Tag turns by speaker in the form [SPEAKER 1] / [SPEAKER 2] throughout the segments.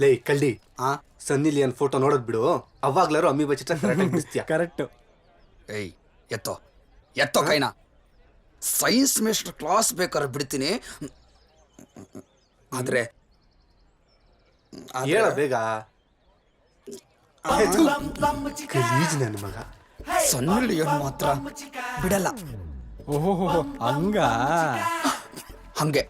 [SPEAKER 1] ಲೇ ಕಳ್ಳಿ ಸನ್ನಿ Leone photo ನೋಡೋದ್ ಬಿಡು, ಅವಾಗ್ಲಾರು ಅಮ್ಮಿ ಬಚ್ಚಿಟ್ಟ ಕರೆಕ್ಟಾಗಿ ಬಿಡ್ತೀಯ.
[SPEAKER 2] ಕರೆಕ್ಟ್.
[SPEAKER 3] ಏಯ್ ಎತ್ತೋ ಕೈನ. ಸೈನ್ಸ್ ಮಿಸ್ಟರ್ ಕ್ಲಾಸ್ ಬೇಕಾದ್ರೆ ಬಿಡ್ತೀನಿ, ಆದ್ರೆ
[SPEAKER 1] ಹೇಳ ಬೇಗ. ಗಲೀಜ್ ನನ್ನ ಮಗ.
[SPEAKER 3] ಸನ್ನಿ ಲಿಯೋನ್ ಮಾತ್ರ ಬಿಡಲ್ಲ.
[SPEAKER 2] ಓಹೋ ಹಂಗ.
[SPEAKER 3] ಹಂಗೆ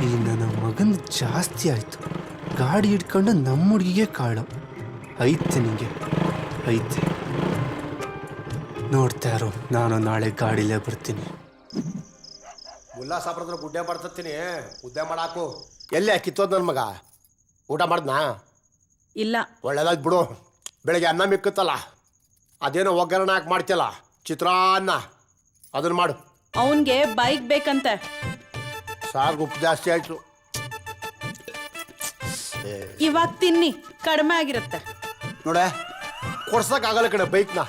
[SPEAKER 1] ಈ ನನ್ನ ಮಗನ ಜಾಸ್ತಿ ಆಯ್ತು. ಗಾಡಿ ಹಿಡ್ಕೊಂಡು ನಮ್ಮ ಹುಡುಗಿಗೆ ಕಾಳು. ಐತೆ ನಿಂಗೆ ಐತೆ. ನೋಡ್ತಾ ಇರೋ, ನಾನು ನಾಳೆ ಗಾಡಿಲೇ ಬರ್ತೀನಿ.
[SPEAKER 4] ಮುಲ್ಲಾ ಸಾಬ್ರದ್ರ ಗುಡ್ಡೆ ಬರ್ತತ್ತೀನಿ, ಉದ್ದೆ ಮಾಡಾಕು. ಎಲ್ಲಿ ಕಿತ್ತೋದ್ ನನ್ನ ಮಗ? ಊಟ ಮಾಡ್ದನಾ?
[SPEAKER 5] ಇಲ್ಲ.
[SPEAKER 4] ಒಳ್ಳೇದಾಯ್ತು ಬಿಡು. ಬೆಳಗ್ಗೆ ಅನ್ನ ಮಿಕ್ಕತ್ತಲ್ಲ, ಅದೇನೋ ಒಗ್ಗರಣೆ ಹಾಕಿ ಮಾಡ್ತಿಯಲ್ಲ, ಚಿತ್ರಾನ್ನ, ಅದನ್ನ ಮಾಡು.
[SPEAKER 5] ಅವನ್ಗೆ ಬೈಕ್ ಬೇಕಂತೆ.
[SPEAKER 4] ಸಾರ್ಗೆ ಉಪ್ಪು ಜಾಸ್ತಿ ಆಯ್ತು.
[SPEAKER 5] ಇವಾಗ ತಿನ್ನಿ, ಕಡಿಮೆ ಆಗಿರುತ್ತೆ.
[SPEAKER 4] ನೋಡೆ, ಕೊಡ್ಸಕ್ಕಾಗಲ್ಲ ಕಡೆ ಬೈಕ್ನ.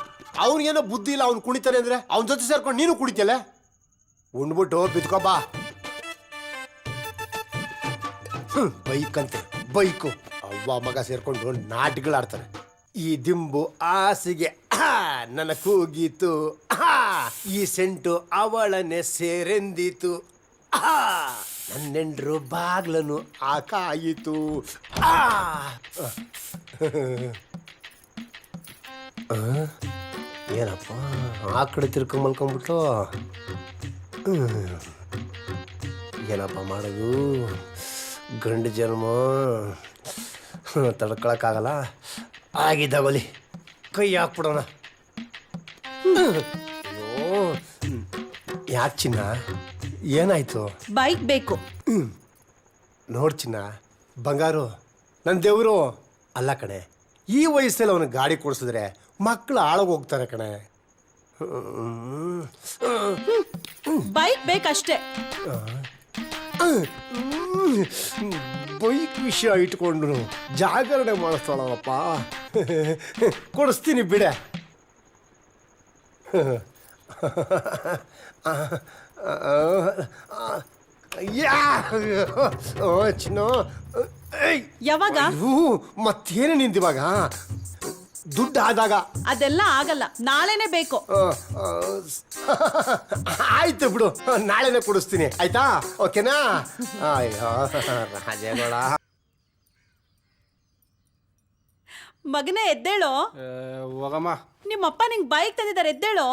[SPEAKER 4] ಅವ್ನಿಗೇನೋ ಬುದ್ಧಿ ಇಲ್ಲ, ಅವ್ನು ಕುಣಿತಾನೆ ಅಂದ್ರೆ ಅವನ ಜೊತೆ ಸೇರ್ಕೊಂಡು ನೀನು ಕುಣಿತಿಯಲ್ಲ. ಉಂಡ್ಬಿಟ್ಟು ಬಿತ್ಕೊಬಾ. ಬೈಕ್ ಅಂತೆ, ಬೈಕು. ಅವ್ವ ಮಗ ಸೇರ್ಕೊಂಡು ನಾಟಗಳಾಡ್ತಾರೆ. ಈ ದಿಂಬು ಆಸೆಗೆ ನನ್ನ ಕೂಗಿತು, ಈ ಸೆಂಟು ಅವಳನೆ ಸೇರೆಂದಿತು, ನನ್ನೆಂಡ್ರು ಬಾಗ್ಲನು ಆಕಾಯಿತು. ಏನಪ್ಪ ಆ ಕಡೆ ತಿರ್ಕೊಂಡ್ ಮಲ್ಕೊಂಡ್ಬಿಟ್ಟು ಏನಪ್ಪ ಮಾಡೋದು? ಗಂಡು ಜನ್ಮ ತಡ್ಕೊಳಕ್ಕಾಗಲ್ಲ. ಆಗಿದ್ದಾಗಲಿ ಕೈ ಹಾಕ್ಬಿಡೋಣ. ಅಯ್ಯೋ, ಯಾಕೆ ಚಿನ್ನ, ಏನಾಯ್ತು?
[SPEAKER 5] ಬೈಕ್ ಬೇಕು.
[SPEAKER 4] ನೋಡ್ ಚಿನ್ನ, ಬಂಗಾರು, ನನ್ನ ದೇವರು ಅಲ್ಲ ಕಣೆ. ಈ ವಯಸ್ಸಲ್ಲಿ ಅವನಿಗೆ ಗಾಡಿ ಕೊಡಿಸಿದ್ರೆ ಮಕ್ಕಳು ಆಳಗೋಗ್ತಾರೆ ಕಣೆ.
[SPEAKER 5] ಬೈಕ್ ಬೇಕಷ್ಟೇ.
[SPEAKER 4] ಬೈಕ್ ವಿಷಯ ಇಟ್ಕೊಂಡು ಜಾಗರಣೆ ಮಾಡಿಸ್ತಾಳಪ್ಪ. ಕೊಡಿಸ್ತೀನಿ ಬಿಡೆ. ಚಿನ್ನ,
[SPEAKER 5] ಯಾವಾಗ?
[SPEAKER 4] ಮತ್ತೇನು ನಿಂತಿವಾಗ? ದುಡ್ಡು ಆದಾಗ.
[SPEAKER 5] ಅದೆಲ್ಲ ಆಗಲ್ಲ, ನಾಳೆನೆ ಬೇಕು.
[SPEAKER 4] ಆಯ್ತು ಬಿಡು, ನಾಳೆನೆ ಕೊಡಿಸ್ತೀನಿ, ಆಯ್ತಾ? ಓಕೆನಾ? ಅಯ್ಯೋ ರಾಜೇಗೌಡ.
[SPEAKER 5] ಮಗನೇ ಎದ್ದೇಳೋ.
[SPEAKER 1] ಹೋಗಮ್ಮ.
[SPEAKER 5] ನಿಮ್ಮಪ್ಪ ನಿಂಗೆ ಬೈಕ್ ತಂದಿದ್ದಾರೆ, ಎದ್ದೇಳೋ.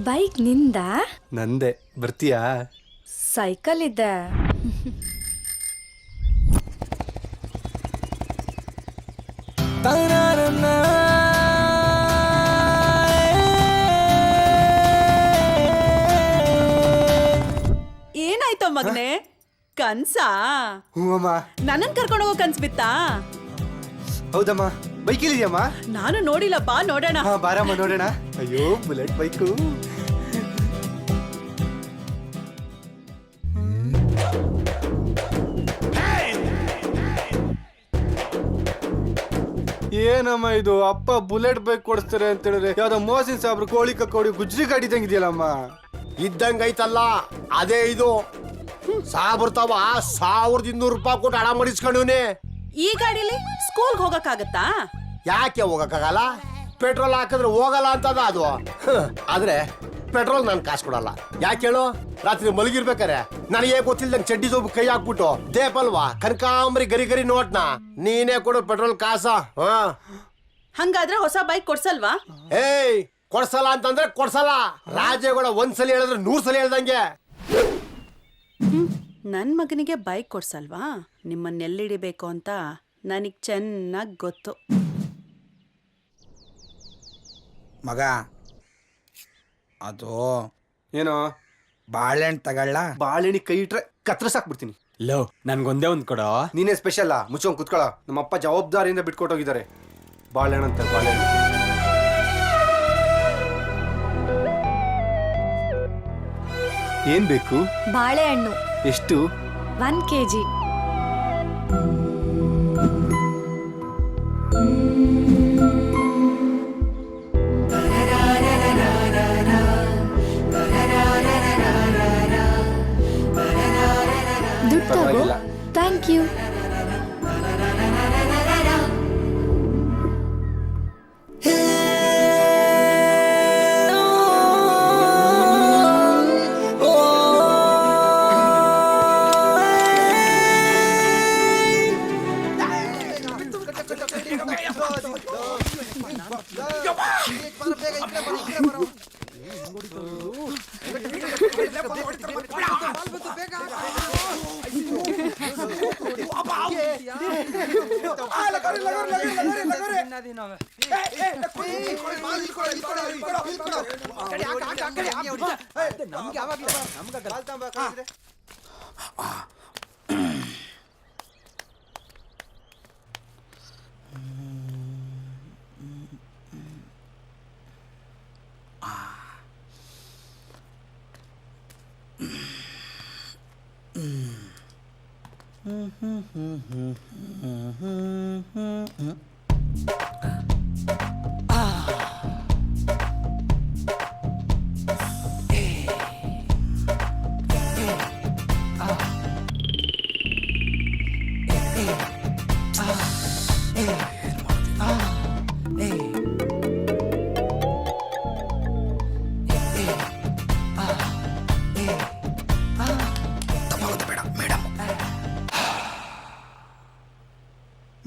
[SPEAKER 6] ಬೈಕ್ ನಿಂದ?
[SPEAKER 1] ನಂದೆ. ಬರ್ತೀಯಾ?
[SPEAKER 6] ಸೈಕಲ್ ಇದೆ.
[SPEAKER 5] ಏನಾಯ್ತೋ ಮಗನೇ? ಕನ್ಸಾ?
[SPEAKER 1] ಹೂವಮ್ಮ.
[SPEAKER 5] ನನ್ನನ್ ಕರ್ಕೊಂಡು ಹೋಗೋ ಕನ್ಸ್ ಬಿತ್ತಾ?
[SPEAKER 1] ಹೌದಮ್ಮ. ಬೈಕ್ ಇಲ್ಲಿದೆಯಮ್ಮ?
[SPEAKER 5] ನಾನು ನೋಡಿಲ್ಲ, ಬಾ ನೋಡೋಣ.
[SPEAKER 1] ಬಾರಮ್ಮ ನೋಡೋಣ. ಅಯ್ಯೋ, ಬುಲೆಟ್ ಬೈಕು. ಏನಮ್ಮ ಇದು? ಅಪ್ಪ ಬುಲೆಟ್ ಬೈಕ್ ಕೊಡಿಸ್ತಾರೆ ಅಂತ ಹೇಳಿದ್ರೆ ಯಾವ್ದೋ ಮೋಸಿನ್ ಸಾಬ್ರು ಕೋಳಿ ಕಕ್ಕೋಡಿ ಗುಜ್ರಿ ಗಾಡಿ ಇದ್ದಂಗಿದೆಯಲ್ಲಮ್ಮ.
[SPEAKER 4] ಇದ್ದಂಗೈತಲ್ಲ, ಅದೇ ಇದು. ಸಾಬರ್ತಾವ 1200 ರೂಪಾಯಿ ಕೊಟ್ಟು ಹಣ ಮಾಡಿಸ್ಕೊಂಡವನೇ.
[SPEAKER 5] ಈ ಗಾಡಿಲಿ ಸ್ಕೂಲ್ಗೆ ಹೋಗಕ್ಕಾಗತ್ತಾ?
[SPEAKER 4] ಯಾಕೆ ಹೋಗಕ್ಕಾಗಲ್ಲ? ಪೆಟ್ರೋಲ್ ಹಾಕಿದ್ರೆ ಹೋಗಲ್ಲ ಅಂತದ ಅದು. ಆದ್ರೆ ಪೆಟ್ರೋಲ್ ನಾನು ಕಾಸು ಕೊಡಲ್ಲ. ಯಾಕೆ ಹೇಳು? ರಾತ್ರಿ ಮಲಗಿರ್ಬೇಕಾರೆ ನನಗೆ ಗೊತ್ತಿಲ್ದಂಗೆ ಚಡ್ಡಿ ಸೊಬ್ಬು ಕೈ ಹಾಕ್ಬಿಟ್ಟು ದೇಪಲ್ವಾ ಕನಕಾಂಬರಿ ಗರಿ ಗರಿ ನೋಟ್ನ ನೀನೇ ಕೊಡು ಪೆಟ್ರೋಲ್ ಕಾಸ.
[SPEAKER 5] ಹಂಗಾದ್ರೆ ಹೊಸ ಬೈಕ್ ಕೊಡ್ಸಲ್ವಾ?
[SPEAKER 4] ಏಯ್, ಕೊಡ್ಸಲ್ಲ ಅಂತಂದ್ರೆ ಕೊಡ್ಸಲ್ಲ. ರಾಜೇಗೌಡ ಒಂದ್ಸಲ ಹೇಳಿದ್ರೆ 100 ಸಲ ಹೇಳ್ದಂಗೆ.
[SPEAKER 5] ನನ್ನ ಮಗನಿಗೆ ಬೈಕ್ ಕೊಡ್ಸಲ್ವಾ? ನಿಮ್ಮನ್ನೆಲ್ಲಿಡಿಬೇಕು ಅಂತ ನನಗೆ ಚೆನ್ನಾಗಿ ಗೊತ್ತು.
[SPEAKER 3] ಮಗ ಅದು
[SPEAKER 1] ಏನೋ
[SPEAKER 3] ಬಾಳೆಹಣ್ಣು ತಗೊಳ್ಳ.
[SPEAKER 1] ಬಾಳೆಹಣ್ಣಿ ಕೈ ಇಟ್ರೆ ಕತ್ರಸಾಕ್ಬಿಡ್ತೀನಿ.
[SPEAKER 2] ಲೋ ನನ್ಗೊಂದೇ ಒಂದ್ ಕೊಡೋ.
[SPEAKER 1] ನೀನೇ ಸ್ಪೆಷಲ್ ಮುಚ್ಚೋಂಗ್ ಕುತ್ಕೊಳ. ನಮ್ಮಪ್ಪ ಜವಾಬ್ದಾರಿಯಿಂದ ಬಿಟ್ಕೊಟ್ಟೋಗಿದ್ದಾರೆ. ಬಾಳೆಹಣ್ಣು ಅಂತ ಬಾಳೆಹಣ್ಣು. ಏನ್ ಬೇಕು?
[SPEAKER 6] ಬಾಳೆಹಣ್ಣು
[SPEAKER 1] ಎಷ್ಟು?
[SPEAKER 6] 1 kg. ದುಡ್ಡು ತಗೋ.
[SPEAKER 1] ಪರವಾಗಿಲ್ಲ.
[SPEAKER 6] Thank you.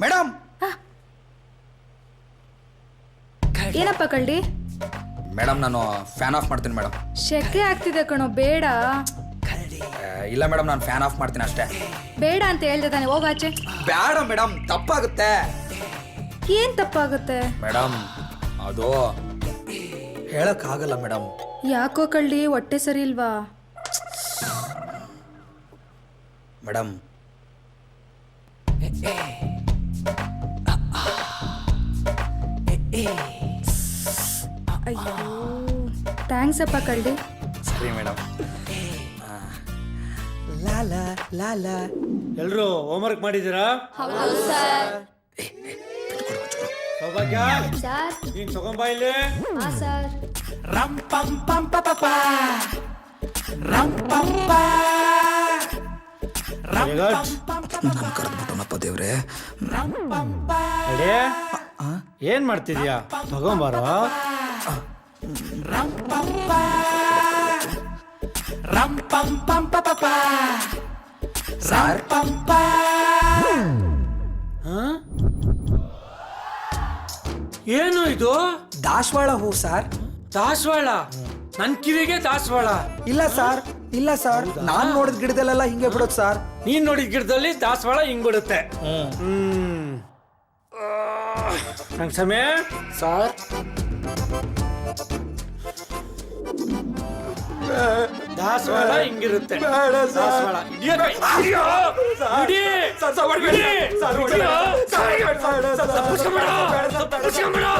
[SPEAKER 3] ಮೇಡಮ್
[SPEAKER 6] ಏನಪ್ಪ ಕಳ್ಳಿ?
[SPEAKER 3] ಮೇಡಮ್ ನಾನು ಫ್ಯಾನ್ ಆಫ್ ಮಾಡ್ತೀನಿ ಮೇಡಮ್.
[SPEAKER 6] ಶೆಕೆ ಆಗ್ತಿದೆ ಕಣೋ, ಬೇಡ.
[SPEAKER 3] ಇಲ್ಲ ಮೇಡಮ್ ನಾನು ಫ್ಯಾನ್ ಆಫ್ ಮಾಡ್ತೀನಿ ಅಷ್ಟೇ.
[SPEAKER 6] ಬೇಡ ಅಂತ ಹೇಳ್ದೆ ತಾನೆ, ಹೋಗಾಚೆ.
[SPEAKER 3] ಬೇಡ ಮೇಡಮ್ ತಪ್ಪಾಗುತ್ತೆ.
[SPEAKER 6] ಏನ್ ತಪ್ಪಾಗುತ್ತೆ?
[SPEAKER 3] ಮೇಡಮ್ ಅದು ಹೇಳಕ್ಕಾಗಲ್ಲ ಮೇಡಮ್.
[SPEAKER 6] ಯಾಕೋ ಕಳ್ಳಿ, ಹೊಟ್ಟೆ ಸರಿ ಇಲ್ವಾ?
[SPEAKER 3] ಮೇಡಮ್
[SPEAKER 6] ಅಯ್ಯೋ, ಥ್ಯಾಂಕ್ಸ್ ಅಪ್ಪ ಕಳ್ಳಿ.
[SPEAKER 3] ಸರಿ ಮೇಡಮ್. ಲಾಲಾ ಲಾಲಾ
[SPEAKER 2] ಎಲ್ರು ಹೋಮ್ವರ್ಕ್ ಮಾಡಿದ್ದೀರಾ? ಸೌಭಾಗ್ಯ ನೀನ್ ತಗೊಂಬಾ ಇಲ್ಲಿ.
[SPEAKER 3] ರಂ ಪಂ ಪಂ ಪ ಪ ಪ ರಂ ಪಂ ಪ ನನ್ ಕರೆದ್ಬಿಟ್ಟನಪ್ಪ ದೇವ್ರೆ.
[SPEAKER 2] ಅಡೇ ಏನ್ ಮಾಡ್ತಿದ್ಯಾ? ತಗೊಂಬಾರೋ.
[SPEAKER 3] ರಂ ಪಂ ಪ ರಂ ಪಂ ಪಂ ಪ ಪ ಪ ರಂ ಪಂ ಪ.
[SPEAKER 2] ಏನು ಇದು?
[SPEAKER 3] ದಾಸವಾಳ ಹೂ ಸರ್.
[SPEAKER 2] ದಾಸವಾಳ? ನನ್ ಕಿವಿಗೆ ದಾಸವಾಳ?
[SPEAKER 3] ಇಲ್ಲ ಸರ್, ಇಲ್ಲ ಸರ್, ನಾನ್ ನೋಡಿದ ಗಿಡದಲ್ಲೆಲ್ಲ ಹಿಂಗೆ ಬಿಡೋದು ಸರ್.
[SPEAKER 2] ನೀನ್ ನೋಡಿದ ಗಿಡದಲ್ಲಿ ದಾಸವಾಳ ಹಿಂಗ್ ಬಿಡುತ್ತೆ. ನಂಗೆ ಸಮಯ
[SPEAKER 3] ಸರ್
[SPEAKER 2] ದಾಸವಾಳ ಹಿಂಗಿರುತ್ತೆ. ದಾಸವಾಳ ಇಡಿಯೋ, ಇಡಿಯೋ, ಇಡಿ. ಇಡಿ. ಇಡಿಯೋ. ತಪ್ಪಿಸ್ಕೊಂಬಿಡು. ತಪ್ಪಿಸ್ಕೊಂಬಿಡು.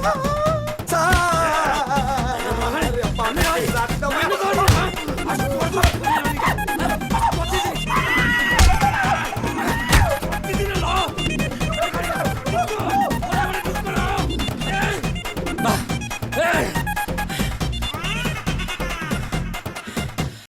[SPEAKER 3] Ah!